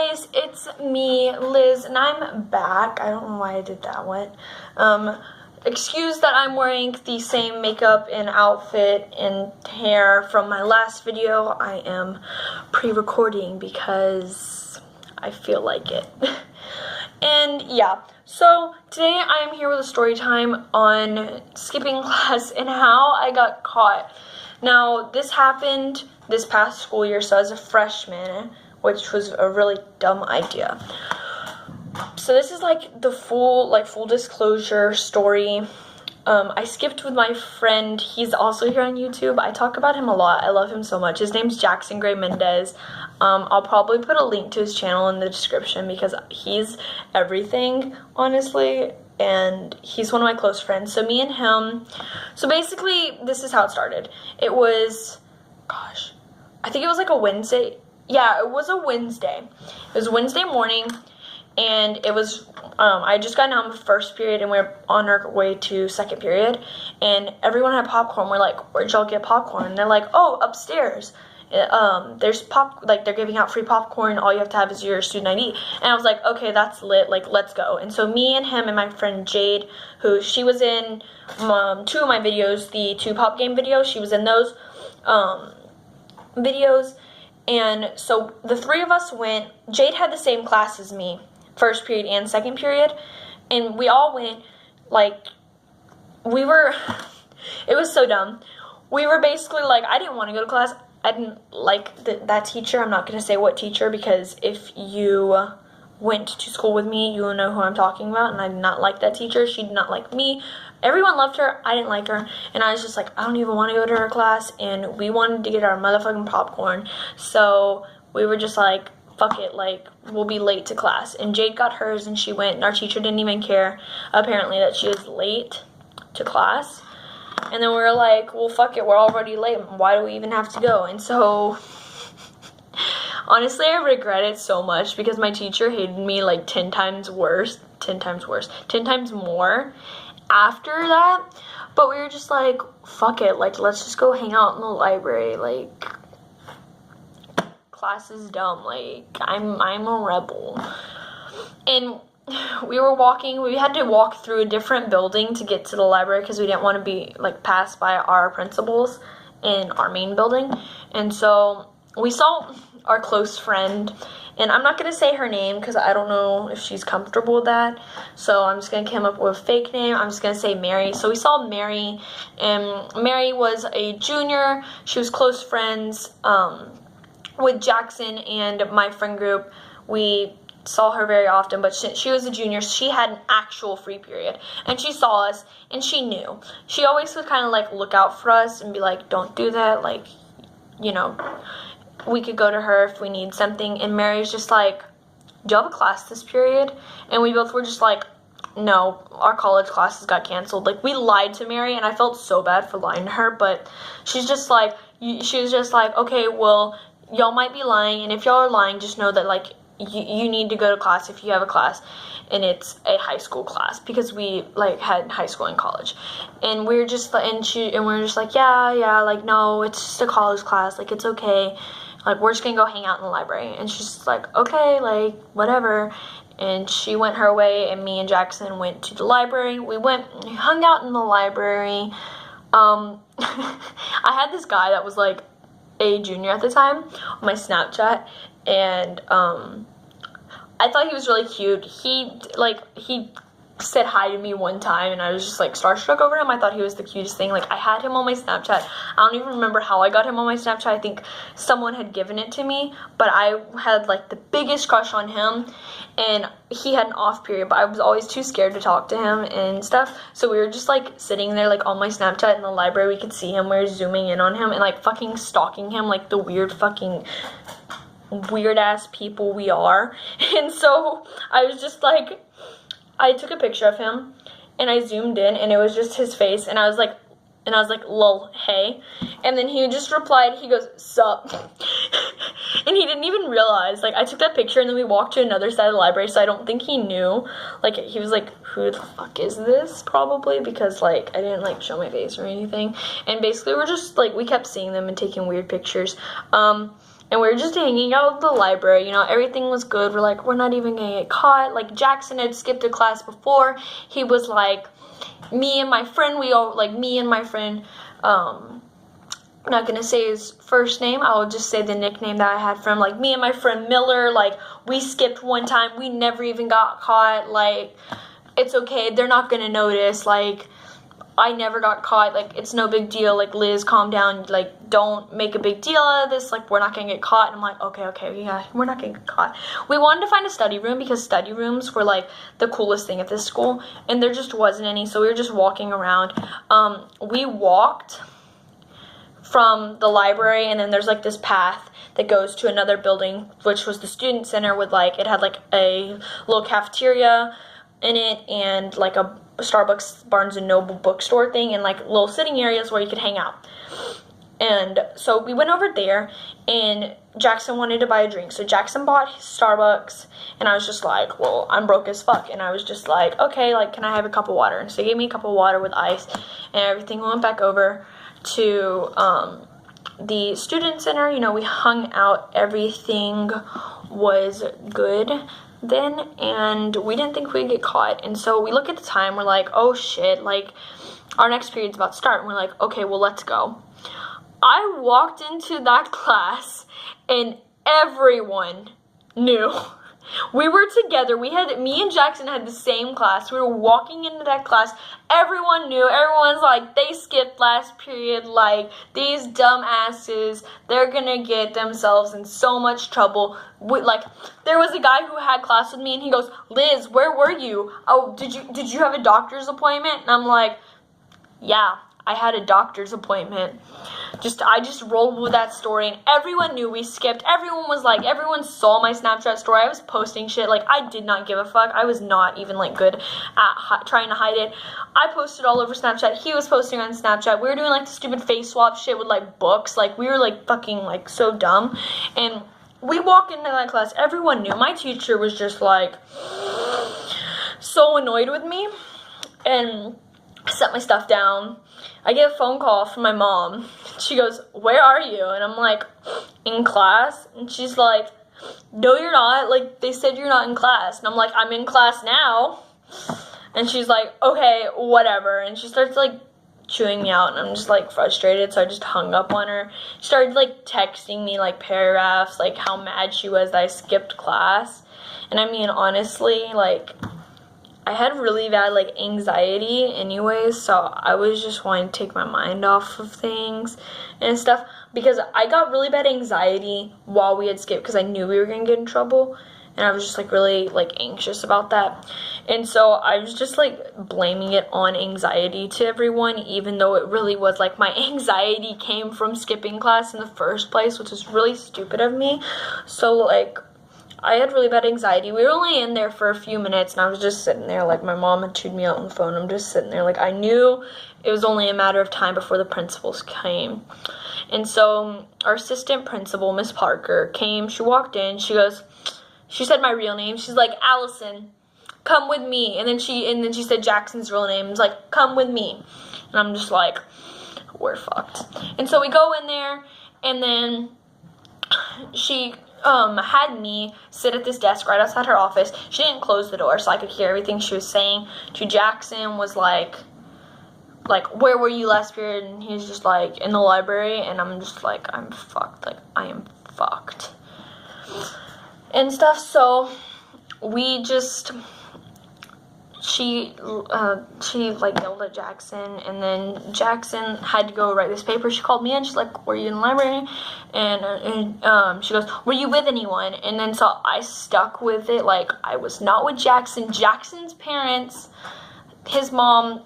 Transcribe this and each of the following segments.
guys, it's me, Liz, and I'm back. I don't know why I did that one. Excuse that I'm wearing the same makeup and outfit and hair from my last video. I am pre-recording because I feel like it. And yeah, so today I am here with a story time on skipping class and how I got caught. Now, this happened this past school year, so as a freshman, which was a really dumb idea. So this is like the full disclosure story. I skipped with my friend. He's also here on YouTube. I talk about him a lot. I love him so much. His name's Jackson Gray Mendez. I'll probably put a link to his channel in the description because he's everything, honestly, and he's one of my close friends. So me and him, so basically this is how it started. It was, gosh, I think it was like a Wednesday. Yeah, it was a Wednesday. It was Wednesday morning, and it was, I just got out of first period, and we were on our way to second period, and everyone had popcorn. We're like, where'd y'all get popcorn? And they're like, oh, upstairs. There's they're giving out free popcorn. All you have to have is your student ID. And I was like, okay, that's lit. Like, let's go. And so me and him and my friend Jade, who she was in two of my videos, the 2 pop game videos. She was in those videos. And so the 3 of us went. Jade had the same class as me, first period and second period. And we all went, it was so dumb. We were basically like, I didn't want to go to class. I didn't like that teacher. I'm not going to say what teacher, because if you went to school with me, you will know who I'm talking about. And I did not like that teacher. She did not like me. Everyone loved her. I didn't like her. And I was just like, I don't even want to go to her class. And we wanted to get our motherfucking popcorn. So we were just like, fuck it. Like, we'll be late to class. And Jade got hers and she went. And our teacher didn't even care, apparently, that she was late to class. And then we were like, well, fuck it. We're already late. Why do we even have to go? And so, honestly, I regret it so much because my teacher hated me like 10 times more after that. But we were just like, fuck it, like, let's just go hang out in the library. Like, class is dumb. Like, I'm a rebel. And we were walking. We had to walk through a different building to get to the library because we didn't want to be like passed by our principals in our main building. And so we saw our close friend, and I'm not going to say her name because I don't know if she's comfortable with that. So I'm just going to come up with a fake name. I'm just going to say Mary. So we saw Mary, and Mary was a junior. She was close friends with Jackson and my friend group. We saw her very often, but she was a junior. She had an actual free period, and she saw us, and she knew. She always would kind of like look out for us and be like, don't do that. Like, you know, we could go to her if we need something. And Mary's just like, do you have a class this period? And we both were just like, no, our college classes got canceled. Like, we lied to Mary, and I felt so bad for lying to her, but she was just like, okay, well, y'all might be lying, and if y'all are lying, just know that, like, you need to go to class if you have a class, and it's a high school class, because we like had high school and college. And we were just like, yeah, like, no, it's just a college class, like, it's okay, like, we're just gonna go hang out in the library. And she's just like, okay, like, whatever. And she went her way, and me and Jackson went to the library. We hung out in the library. I had this guy that was like a junior at the time on my Snapchat, and I thought he was really cute. He said hi to me one time, and I was just like starstruck over him. I thought he was the cutest thing. Like, I had him on my Snapchat. I don't even remember how I got him on my Snapchat. I think someone had given it to me, but I had like the biggest crush on him, and he had an off period, but I was always too scared to talk to him and stuff. So we were just like sitting there like on my Snapchat in the library. We could see him. We were zooming in on him and like fucking stalking him like the weird ass people we are. And so I was just like, I took a picture of him and I zoomed in, and it was just his face, and I was like, lol, hey. And then he just replied, he goes, sup. And he didn't even realize, like, I took that picture, and then we walked to another side of the library, so I don't think he knew. Like, he was like, who the fuck is this? Probably, because, like, I didn't, like, show my face or anything. And basically, we're just, like, we kept seeing them and taking weird pictures. and we were just hanging out at the library. You know, everything was good. We're like, we're not even gonna get caught. Like, Jackson had skipped a class before. He was like, me and my friend, I'm not gonna say his first name, I'll just say the nickname that I had for him. Like, me and my friend Miller, like, we skipped one time. We never even got caught. Like, it's okay. They're not gonna notice. Like, I never got caught. Like, it's no big deal. Like, Liz, calm down. Like, don't make a big deal out of this. Like, we're not gonna get caught. And I'm like, okay, yeah, we're not gonna get caught. We wanted to find a study room because study rooms were, like, the coolest thing at this school. And there just wasn't any, so we were just walking around. We walked from the library, and then there's, like, this path that goes to another building, which was the student center with, like, it had, like, a little cafeteria in it and, like, a Starbucks, Barnes & Noble bookstore thing, and, like, little sitting areas where you could hang out. And so we went over there, and Jackson wanted to buy a drink. So Jackson bought his Starbucks, and I was just like, well, I'm broke as fuck. And I was just like, okay, like, can I have a cup of water? And so he gave me a cup of water with ice, and everything. Went back over to the student center. You know, we hung out. Everything was good then, and we didn't think we'd get caught. And so we look at the time, we're like, oh shit, like, our next period's about to start, and we're like, okay, well, let's go. I walked into that class, and everyone knew. We were together. Me and Jackson had the same class. We were walking into that class. Everyone knew. Everyone's like, they skipped last period. Like, these dumbasses, they're gonna get themselves in so much trouble. Like, there was a guy who had class with me, and he goes, Liz, where were you? Oh, did you have a doctor's appointment? And I'm like, yeah, I had a doctor's appointment. I just rolled with that story, and everyone knew we skipped. Everyone saw my Snapchat story. I was posting shit. Like, I did not give a fuck. I was not even, like, good at trying to hide it. I posted all over Snapchat. He was posting on Snapchat. We were doing, like, the stupid face swap shit with, like, books. Like, we were, like, fucking, like, so dumb. And we walked into that class. Everyone knew. My teacher was just, like, so annoyed with me. And I set my stuff down. I get a phone call from my mom. She goes, where are you? And I'm like, in class. And she's like, no, you're not. Like, they said you're not in class. And I'm like, I'm in class now. And she's like, okay, whatever. And she starts, like, chewing me out. And I'm just, like, frustrated. So I just hung up on her. She started, like, texting me, like, paragraphs, like, how mad she was that I skipped class. And I mean, honestly, like, I had really bad, like, anxiety anyways, so I was just wanting to take my mind off of things and stuff, because I got really bad anxiety while we had skipped, because I knew we were going to get in trouble, and I was just, like, really, like, anxious about that. And so I was just, like, blaming it on anxiety to everyone, even though it really was, like, my anxiety came from skipping class in the first place, which is really stupid of me. So, like, I had really bad anxiety. We were only in there for a few minutes, and I was just sitting there, like, my mom had chewed me out on the phone. I'm just sitting there, like, I knew it was only a matter of time before the principals came. And so our assistant principal, Miss Parker, came. She walked in. She said my real name. She's like, Allison, come with me. And then she said Jackson's real name. It's like, come with me. And I'm just like, we're fucked. And so we go in there, and then she had me sit at this desk right outside her office. She didn't close the door, so I could hear everything she was saying to Jackson. Was like, where were you last period? And he's just like, in the library. And I'm just like, I'm fucked. Like, I am fucked and stuff. So we just, she like yelled at Jackson, and then Jackson had to go write this paper. She called me in. She's like, were you in the library? And she goes, were you with anyone? And then so I stuck with it. Like, I was not with Jackson. Jackson's parents, his mom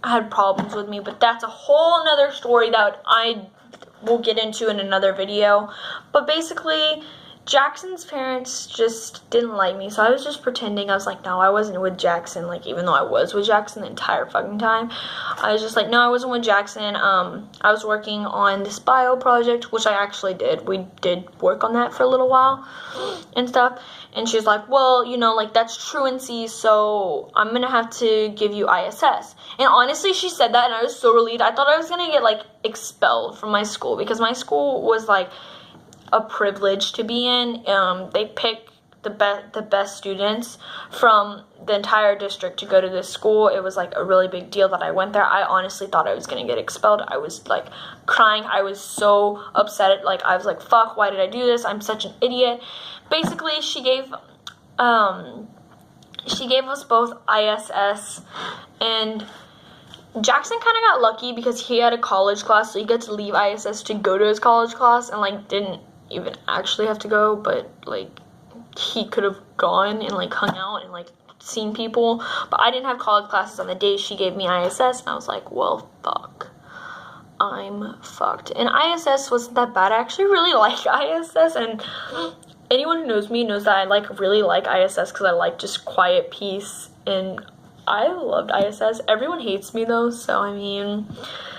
had problems with me, but that's a whole nother story that I will get into in another video. But basically, Jackson's parents just didn't like me, so I was just pretending. I was like, no, I wasn't with Jackson, like, even though I was with Jackson the entire fucking time. I was just like, no, I wasn't with Jackson. I was working on this bio project, which I actually did. We did work on that for a little while and stuff. And she's like, well, you know, like, that's truancy, so I'm gonna have to give you ISS. And honestly, she said that, and I was so relieved. I thought I was gonna get, like, expelled from my school, because my school was, like, a privilege to be in. They pick the best students from the entire district to go to this school. It was like a really big deal that I went there. I honestly thought I was gonna get expelled. I was like crying. I was so upset. Like, I was like, fuck, why did I do this? I'm such an idiot. Basically, she gave us both ISS, and Jackson kind of got lucky because he had a college class, so he got to leave ISS to go to his college class, and like didn't even actually have to go, but like he could have gone and like hung out and like seen people. But I didn't have college classes on the day she gave me ISS, and I was like, well, fuck, I'm fucked. And ISS wasn't that bad. I actually really like ISS, and anyone who knows me knows that I really like ISS because I like just quiet peace, and I loved ISS. Everyone hates me though, so I mean,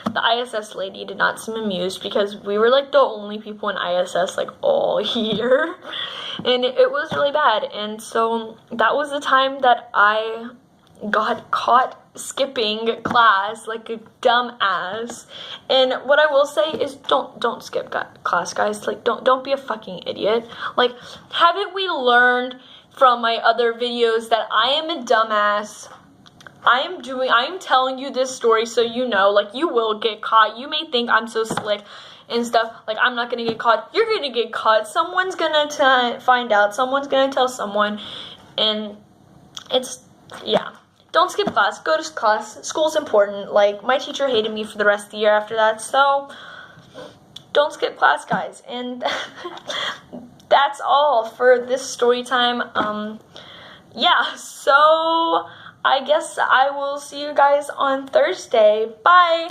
the ISS lady did not seem amused because we were like the only people in ISS like all year, and it was really bad. And so that was the time that I got caught skipping class like a dumb ass. And what I will say is don't skip class, guys. Like, don't be a fucking idiot. Like, haven't we learned from my other videos that I am a dumbass? I am telling you this story so you know, like, you will get caught. You may think I'm so slick and stuff. Like, I'm not gonna get caught. You're gonna get caught. Someone's gonna find out. Someone's gonna tell someone. And it's, yeah. Don't skip class. Go to class. School's important. Like, my teacher hated me for the rest of the year after that. So, don't skip class, guys. And that's all for this story time. Yeah, so I guess I will see you guys on Thursday. Bye!